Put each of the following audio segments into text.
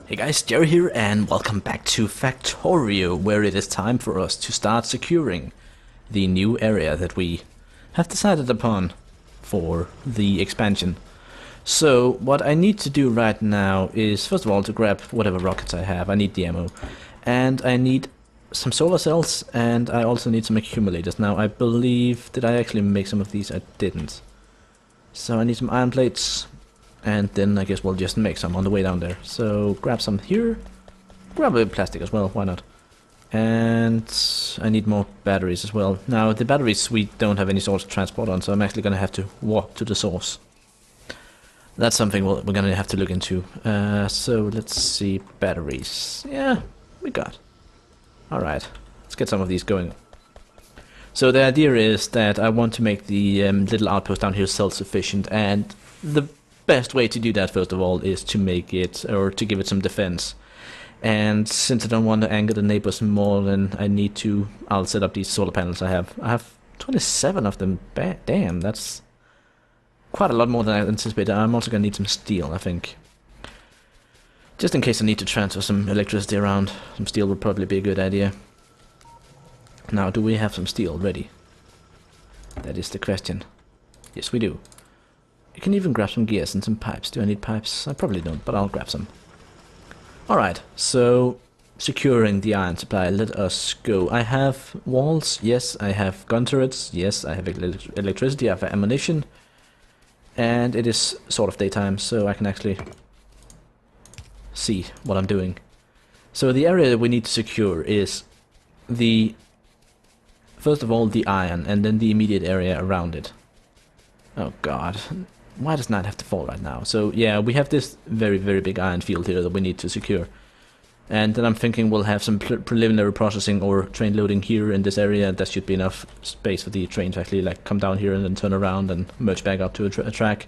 Hey guys, Jerry here and welcome back to Factorio, where it is time for us to start securing the new area that we have decided upon for the expansion. So what I need to do right now is first of all to grab whatever rockets I have. I need the ammo and I need some solar cells and I also need some accumulators. Now I believe, did I actually make some of these? I didn't. So I need some iron plates. And then I guess we'll just make some on the way down there. So grab some here. Grab a bit of plastic as well, why not? And I need more batteries as well. Now the batteries we don't have any sort of transport on, so I'm actually gonna have to walk to the source. That's something we're gonna have to look into. So let's see, batteries. Yeah, we got. Alright, let's get some of these going. So the idea is that I want to make the little outpost down here self-sufficient, and the best way to do that, first of all, is to make it, or to give it some defense. And since I don't want to anger the neighbors more than I need to, I'll set up these solar panels I have. I have 27 of them. Damn, that's quite a lot more than I anticipated. I'm also going to need some steel, I think. Just in case I need to transfer some electricity around, some steel would probably be a good idea. Now, do we have some steel ready? That is the question. Yes, we do. You can even grab some gears and some pipes. Do I need pipes? I probably don't, but I'll grab some. Alright, so securing the iron supply, let us go. I have walls, yes. I have gun turrets, yes. I have electricity, I have ammunition. And it is sort of daytime, so I can actually see what I'm doing. So the area that we need to secure is first of all the iron, and then the immediate area around it. Oh god. Why does night have to fall right now? So yeah, we have this very, very big iron field here that we need to secure. And then I'm thinking we'll have some preliminary processing or train loading here in this area. That should be enough space for the train to actually like come down here and then turn around and merge back up to a track.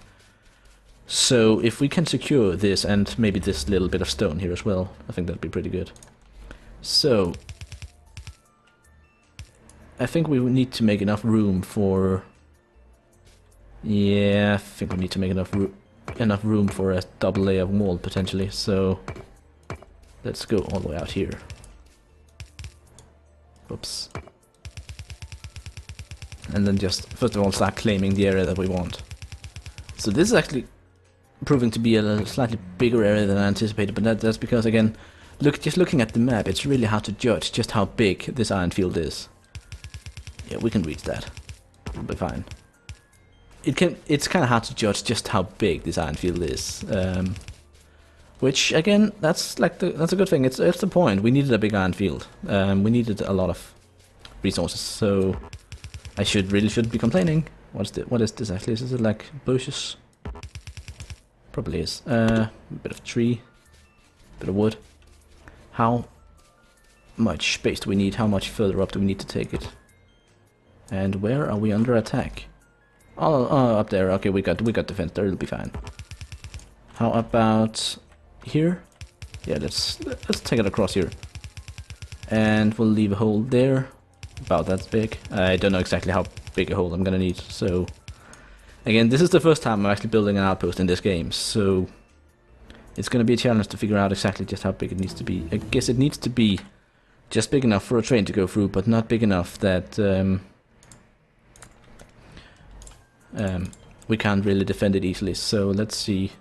So if we can secure this and maybe this little bit of stone here as well, I think that'd be pretty good. So I think we need to make enough room for... Yeah, I think we need to make enough room for a double layer of wall potentially, so let's go all the way out here. Oops. And then just, first of all, start claiming the area that we want. So this is actually proving to be a slightly bigger area than I anticipated, but that's because, again, just looking at the map, it's really hard to judge just how big this iron field is. Yeah, we can reach that. We'll be fine. It's kind of hard to judge just how big this iron field is, which again, that's a good thing. It's the point. We needed a big iron field. We needed a lot of resources, so I really shouldn't be complaining. What is this actually? Is it like bushes? Probably is. A bit of tree, bit of wood. How much space do we need? How much further up do we need to take it? And where are we under attack? Oh, up there. Okay, we got defense there. It'll be fine. How about here? Yeah, let's take it across here, and we'll leave a hole there, about that big. I don't know exactly how big a hole I'm gonna need. So again, this is the first time I'm actually building an outpost in this game, so it's gonna be a challenge to figure out exactly just how big it needs to be. I guess it needs to be just big enough for a train to go through, but not big enough that we can't really defend it easily. So let's see.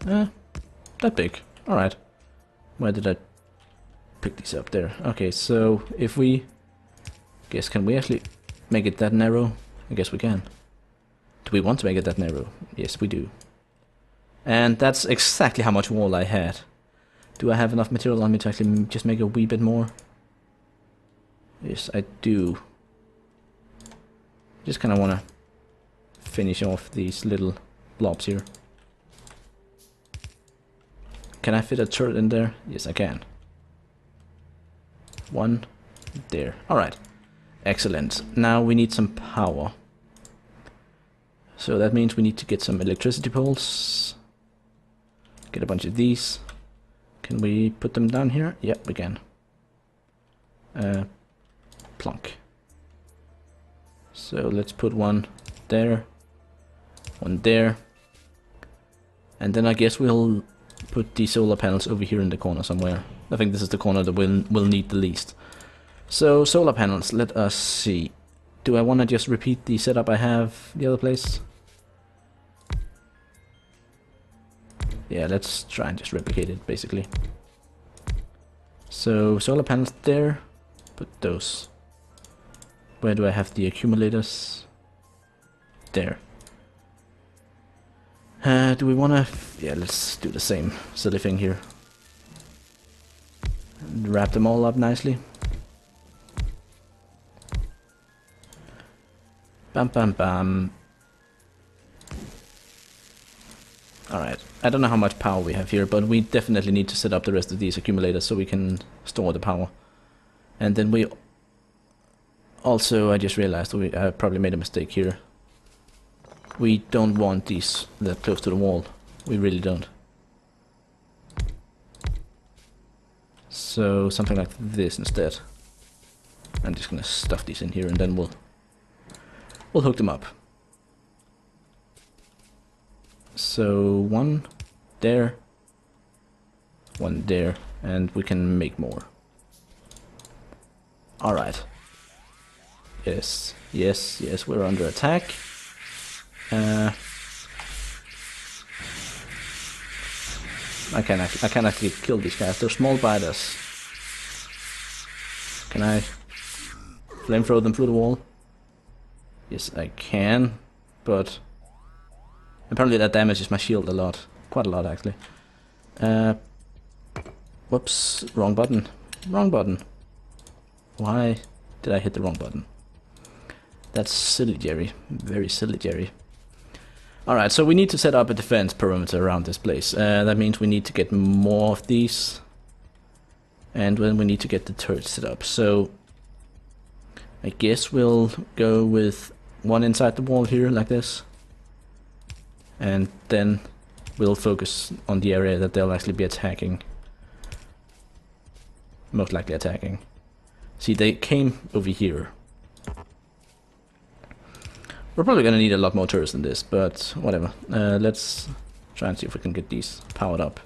That big. Alright. Where did I pick these up? There. Okay, so if we... Guess, can we actually make it that narrow? I guess we can. Do we want to make it that narrow? Yes, we do. And that's exactly how much wall I had. Do I have enough material on me to actually just make a wee bit more? Yes, I do. Just kind of want to finish off these little blobs here. Can I fit a turret in there? Yes, I can. One there. Alright. Excellent. Now we need some power. So that means we need to get some electricity poles. Get a bunch of these. Can we put them down here? Yep, we can. Plunk. So let's put one there, one there, and then I guess we'll put the solar panels over here in the corner somewhere. I think this is the corner that we'll need the least. So solar panels, let us see. Do I want to just repeat the setup I have the other place? Yeah, let's try and just replicate it basically. So solar panels there, put those. Where do I have the accumulators? There. Do we wanna... yeah, let's do the same silly thing here. And wrap them all up nicely. Bam bam bam. Alright, I don't know how much power we have here, but we definitely need to set up the rest of these accumulators so we can store the power. And then we... also, I just realized I probably made a mistake here. We don't want these that close to the wall. We really don't. So something like this instead. I'm just gonna stuff these in here and then we'll hook them up. So one there, and we can make more. Alright. Yes, yes, yes, we're under attack. I can actually kill these guys. They're small biters. Can I flamethrow them through the wall? Yes, I can, but apparently that damages my shield a lot. Quite a lot, actually. Whoops, wrong button. Wrong button. Why did I hit the wrong button? That's silly, Jerry. Very silly, Jerry. Alright, so we need to set up a defense perimeter around this place. That means we need to get more of these. And then we need to get the turrets set up. So I guess we'll go with one inside the wall here, like this. And then we'll focus on the area that they'll actually be attacking. Most likely attacking. See, they came over here. We're probably gonna need a lot more turrets than this, but whatever. Let's try and see if we can get these powered up.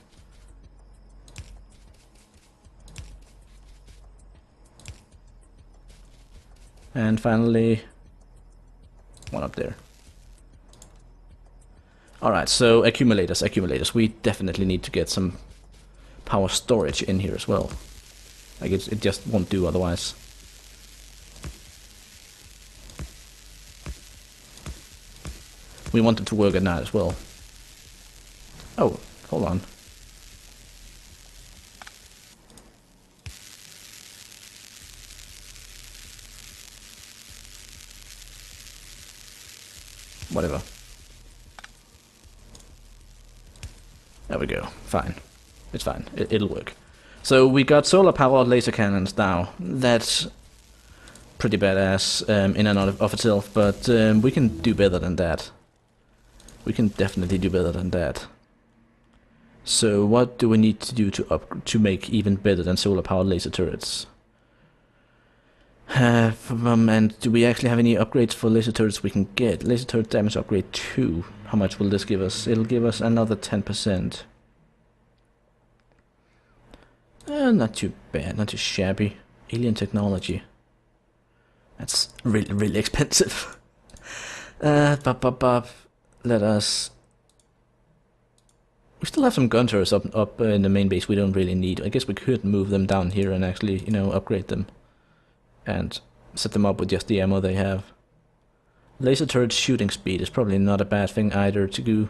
And finally, one up there. Alright, so accumulators. We definitely need to get some power storage in here as well. Like it just won't do otherwise. We want it to work at night as well. Oh, hold on. Whatever. There we go. Fine. It's fine. It'll work. So we got solar powered laser cannons now. That's pretty badass in and of itself, but we can do better than that. We can definitely do better than that. So what do we need to do to make even better than solar powered laser turrets? And do we actually have any upgrades for laser turrets we can get? Laser turret damage upgrade 2. How much will this give us? It'll give us another 10%. Not too bad, not too shabby. Alien technology. That's really, really expensive. Let us... We still have some gun turrets up in the main base we don't really need. I guess we could move them down here and actually, you know, upgrade them. And set them up with just the ammo they have. Laser turret shooting speed is probably not a bad thing either to do.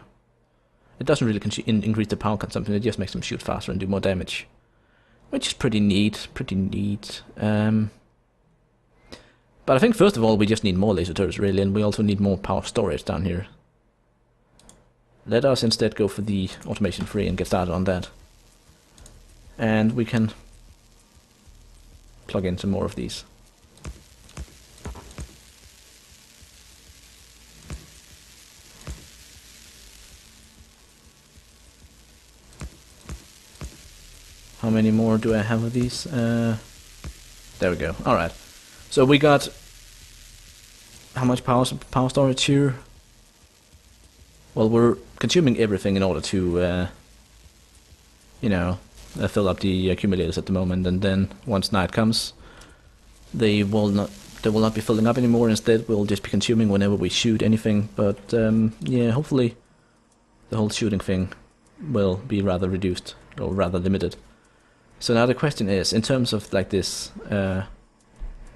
It doesn't really increase the power consumption, it just makes them shoot faster and do more damage. Which is pretty neat, But I think first of all we just need more laser turrets really, and we also need more power storage down here. Let us instead go for the automation 3 and get started on that. And we can plug in some more of these. How many more do I have of these? There we go. Alright. So we got... How much power storage here? Well, we're consuming everything in order to you know, fill up the accumulators at the moment, and then once night comes, they will not be filling up anymore. Instead, we'll just be consuming whenever we shoot anything. But yeah, hopefully the whole shooting thing will be rather reduced or rather limited. So now the question is, in terms of like this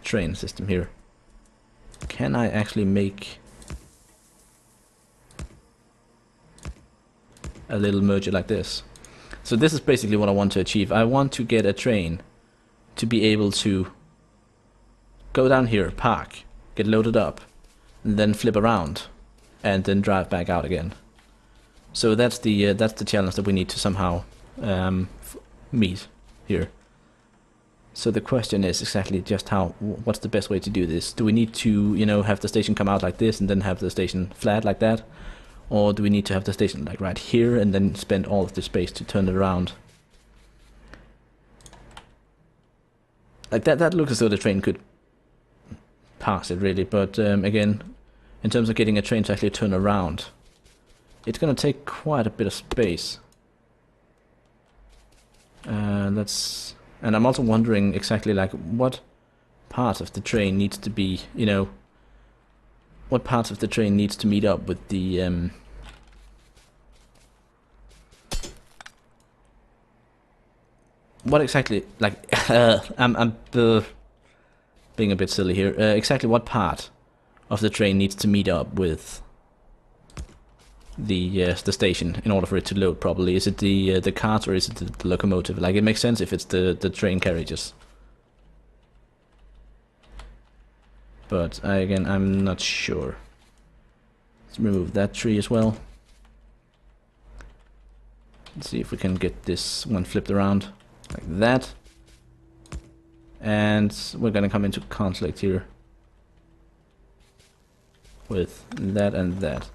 train system here, can I actually make a little merger like this? So this is basically what I want to achieve. I want to get a train to be able to go down here, park, get loaded up, and then flip around, and then drive back out again. So that's the challenge that we need to somehow meet here. So the question is exactly just what's the best way to do this? Do we need to, you know, have the station come out like this and then have the station flat like that? Or do we need to have the station like right here and then spend all of the space to turn it around? Like that looks as though the train could pass it really, but again, in terms of getting a train to actually turn around, it's gonna take quite a bit of space. And I'm also wondering exactly like what part of the train needs to be, you know, what parts of the train needs to meet up with the what exactly, like I'm being a bit silly here. Exactly what part of the train needs to meet up with the station in order for it to load properly? Is it the carts or is it the locomotive? Like, it makes sense if it's the train carriages, but again, I'm not sure. Let's remove that tree as well. Let's see if we can get this one flipped around like that. And we're gonna come into conflict here with that and that.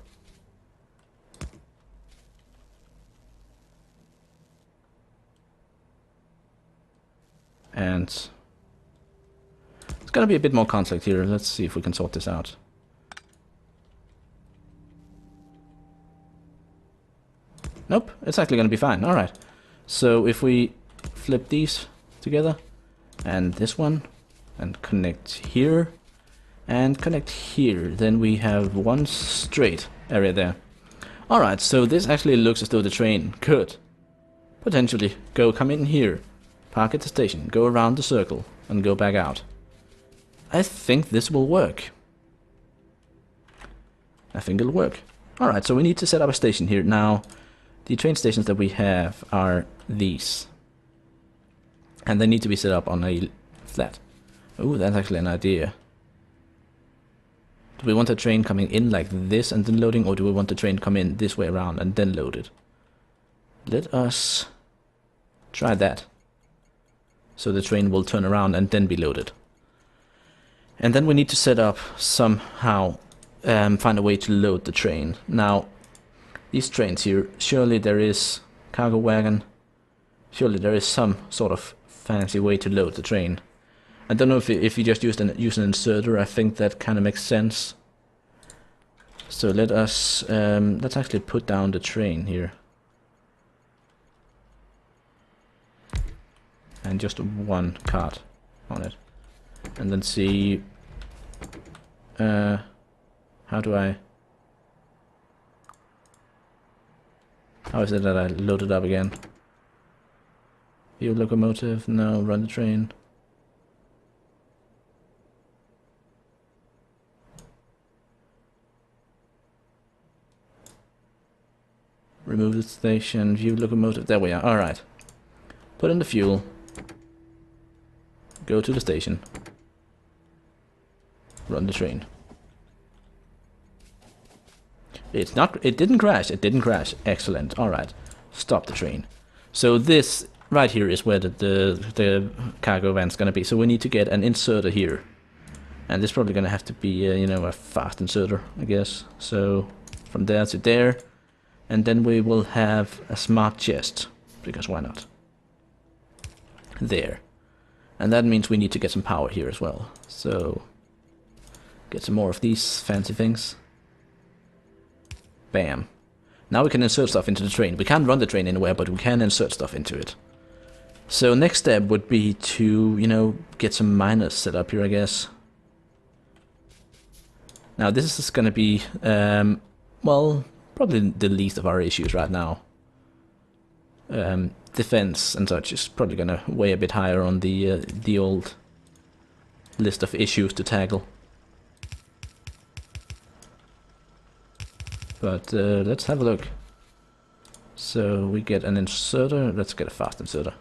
And it's gonna be a bit more conflict here. Let's see if we can sort this out. Nope, it's actually gonna be fine. Alright. So if we flip these together, and this one, and connect here, and connect here, then we have one straight area there. Alright, so this actually looks as though the train could potentially come in here, park at the station, go around the circle, and go back out. I think this will work. I think it'll work. Alright, so we need to set up a station here. Now, the train stations that we have are these. And they need to be set up on a flat. Oh, that's actually an idea. Do we want a train coming in like this and then loading, or do we want the train to come in this way around and then load it? Let us try that. So the train will turn around and then be loaded. And then we need to set up somehow, find a way to load the train. Now, these trains here, surely there is cargo wagon. Surely there is some sort of fancy way to load the train. I don't know if you just use an inserter. I think that kind of makes sense. So let us let's actually put down the train here, and just one cart on it, and then see how is it that I load it up again? View locomotive, no, run the train. Remove the station, view locomotive, there we are, alright. Put in the fuel. Go to the station. Run the train. It didn't crash, excellent, alright. Stop the train. So this right here is where the cargo van's gonna be, so we need to get an inserter here. And this is probably gonna have to be, you know, a fast inserter, I guess. So from there to there, and then we will have a smart chest, because why not? There. And that means we need to get some power here as well. So get some more of these fancy things. Bam. Now we can insert stuff into the train. We can't run the train anywhere, but we can insert stuff into it. So next step would be to, you know, get some miners set up here, I guess. Now this is gonna be, well, probably the least of our issues right now. Defense and such is probably gonna weigh a bit higher on the old list of issues to tackle. But let's have a look. So we get an inserter. Let's get a fast inserter.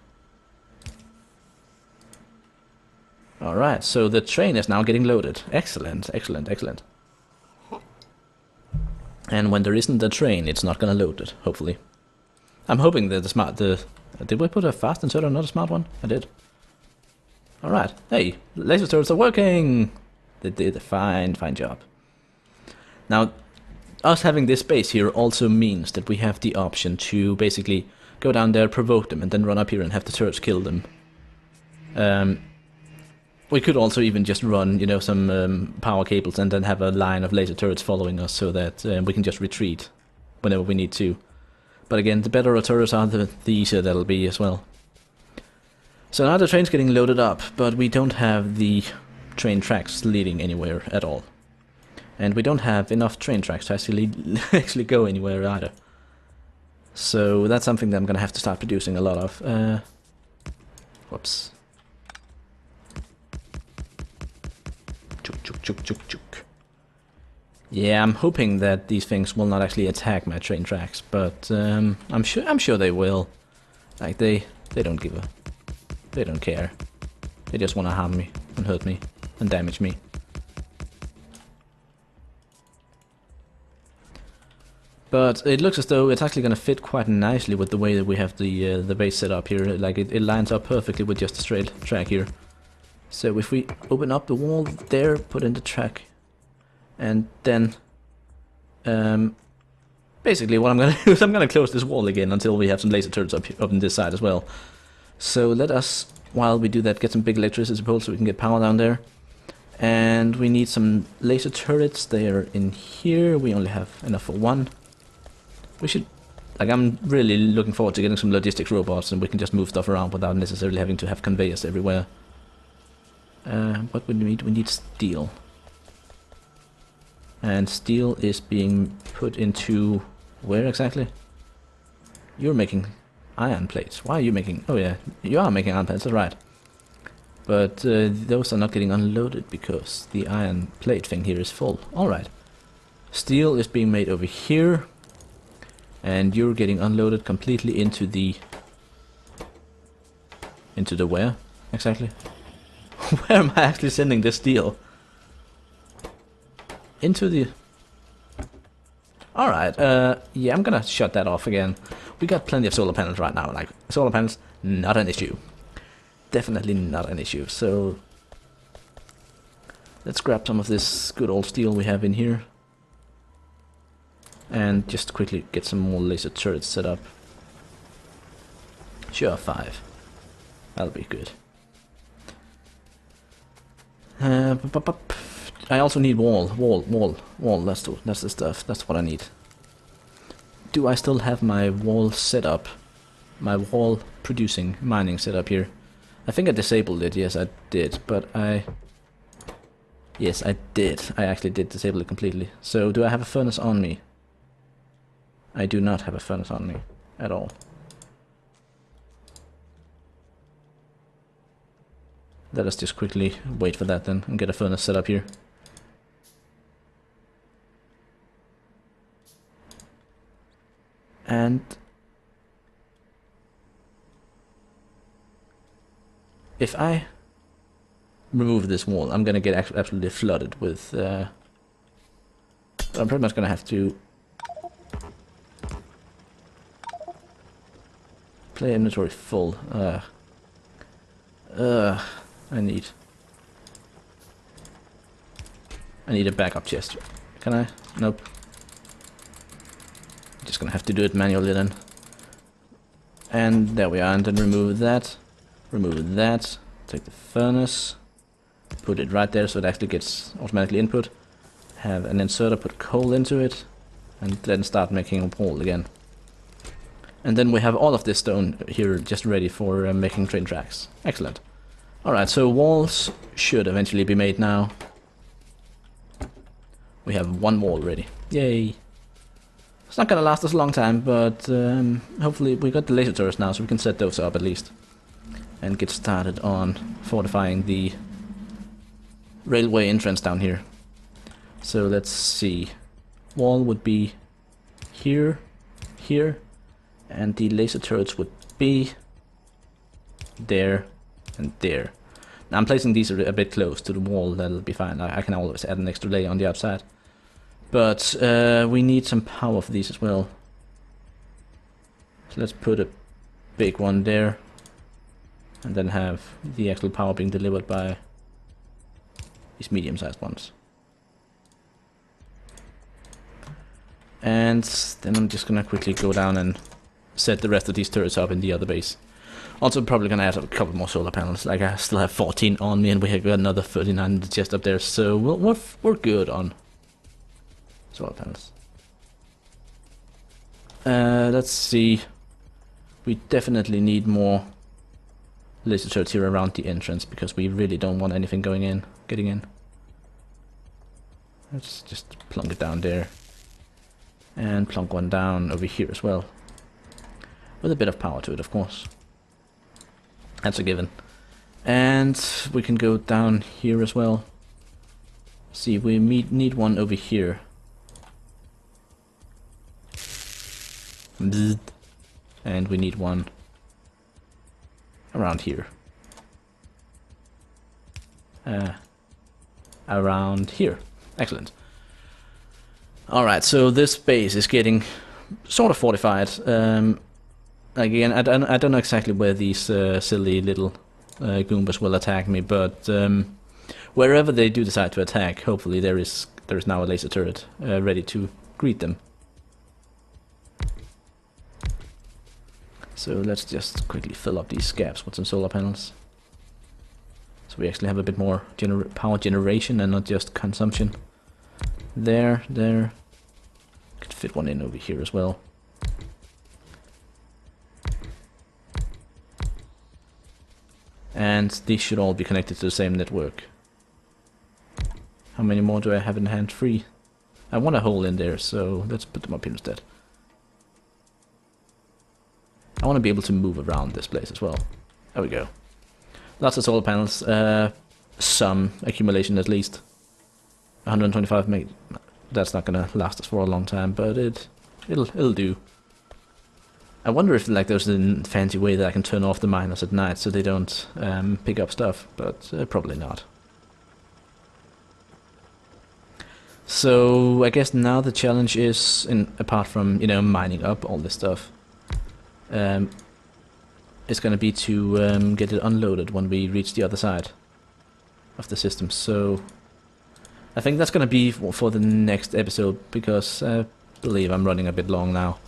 Alright, so the train is now getting loaded. Excellent, excellent, excellent. And when there isn't a train, it's not gonna load it, hopefully. I'm hoping that did we put a fast inserter, not a smart one? I did. Alright, hey, laser turrets are working! They did a fine job. Now, us having this base here also means that we have the option to basically go down there, provoke them, and then run up here and have the turrets kill them. We could also even just run, you know, some power cables and then have a line of laser turrets following us so that we can just retreat whenever we need to. But again, the better our turrets are, the easier that'll be as well. So now the train's getting loaded up, but we don't have the train tracks leading anywhere at all. And we don't have enough train tracks to actually go anywhere either. So that's something that I'm gonna have to start producing a lot of. Whoops. Chuk. Yeah, I'm hoping that these things will not actually attack my train tracks, but I'm sure they will. Like they don't they don't care. They just want to harm me and hurt me and damage me. But it looks as though it's actually going to fit quite nicely with the way that we have the base set up here. Like it lines up perfectly with just a straight track here. So if we open up the wall there, put in the track, and then basically what I'm going to do is I'm going to close this wall again until we have some laser turrets up on this side as well. So let us, while we do that, get some big electricity poles so we can get power down there. And we need some laser turrets. They are in here. We only have enough for one. We should, like, I'm really looking forward to getting some logistics robots and we can just move stuff around without necessarily having to have conveyors everywhere. What we need? We need steel. And steel is being put into where exactly? You're making iron plates. Why are you making? Oh yeah, you are making iron plates, that's right. But those are not getting unloaded because the iron plate thing here is full. Alright. Steel is being made over here. And you're getting unloaded completely into the where exactly? Where am I actually sending this steel? Into the... Alright, yeah, I'm gonna shut that off again. We got plenty of solar panels right now. Like, solar panels, not an issue. Definitely not an issue. So, let's grab some of this good old steel we have in here. And just quickly get some more laser turrets set up. Sure, 5. That'll be good. I also need wall. That's the stuff. That's what I need. Do I still have my wall set up? My wall producing mining set up here? I think I disabled it. Yes, I did. But yes, I did. I actually did disable it completely. So do I have a furnace on me? I do not have a furnace on me at all. Let us just quickly wait for that then and get a furnace set up here. And if I remove this wall, I'm gonna get absolutely flooded with I'm pretty much gonna have to play inventory full. I need a backup chest. Can I? Nope. Just gonna have to do it manually then. And there we are, and then remove that. Remove that. Take the furnace. Put it right there so it actually gets automatically input. Have an inserter put coal into it. and then start making a wall again. And then we have all of this stone here just ready for making train tracks. Excellent. Alright, so walls should eventually be made now. We have one wall ready. Yay! It's not gonna last us a long time, but hopefully we got the laser turrets now, so we can set those up at least. And get started on fortifying the railway entrance down here. So let's see. Wall would be here, here, and the laser turrets would be there and there. Now I'm placing these a bit close to the wall, that'll be fine. I can always add an extra layer on the outside. But we need some power for these as well. So let's put a big one there. And then have the actual power being delivered by these medium-sized ones. And then I'm just gonna quickly go down and set the rest of these turrets up in the other base. Also probably gonna add a couple more solar panels. Like I still have 14 on me and we have got another 39 in the chest up there. So we're good on solar panels. Let's see. We definitely need more laser turrets here around the entrance because we really don't want anything getting in. Let's just plunk it down there. And plunk one down over here as well. With a bit of power to it, of course. That's a given. And we can go down here as well. See, we need one over here. And we need one around here. Around here. Excellent. Alright, so this base is getting sort of fortified. Again, I don't know exactly where these silly little Goombas will attack me, but wherever they do decide to attack, hopefully there is now a laser turret ready to greet them. So let's just quickly fill up these gaps with some solar panels. So we actually have a bit more power generation and not just consumption. There. Could fit one in over here as well. And these should all be connected to the same network. How many more do I have in hand? 3. I want a hole in there, so let's put them up here instead. I want to be able to move around this place as well. There we go. Lots of solar panels. Some accumulation at least. 125 meg. That's not gonna last us for a long time, but it'll do. I wonder if like there's a fancy way that I can turn off the miners at night so they don't pick up stuff, but probably not. So I guess now the challenge is, apart from mining up all this stuff, it's gonna be to get it unloaded when we reach the other side of the system. So I think that's gonna be for the next episode, because I believe I'm running a bit long now.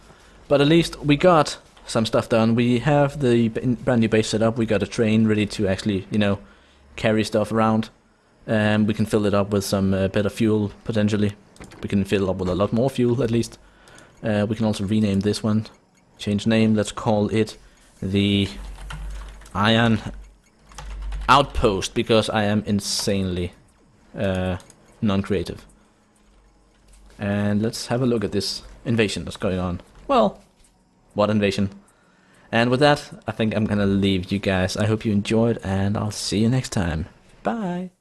But at least we got some stuff done. We have the brand new base set up. We got a train ready to actually, carry stuff around. We can fill it up with some better fuel, potentially. We can fill it up with a lot more fuel, at least. We can also rename this one. Change name. Let's call it the Iron Outpost, because I am insanely non-creative. And let's have a look at this invasion that's going on. Well, what invasion? And with that, I think I'm gonna leave you guys. I hope you enjoyed, and I'll see you next time. Bye!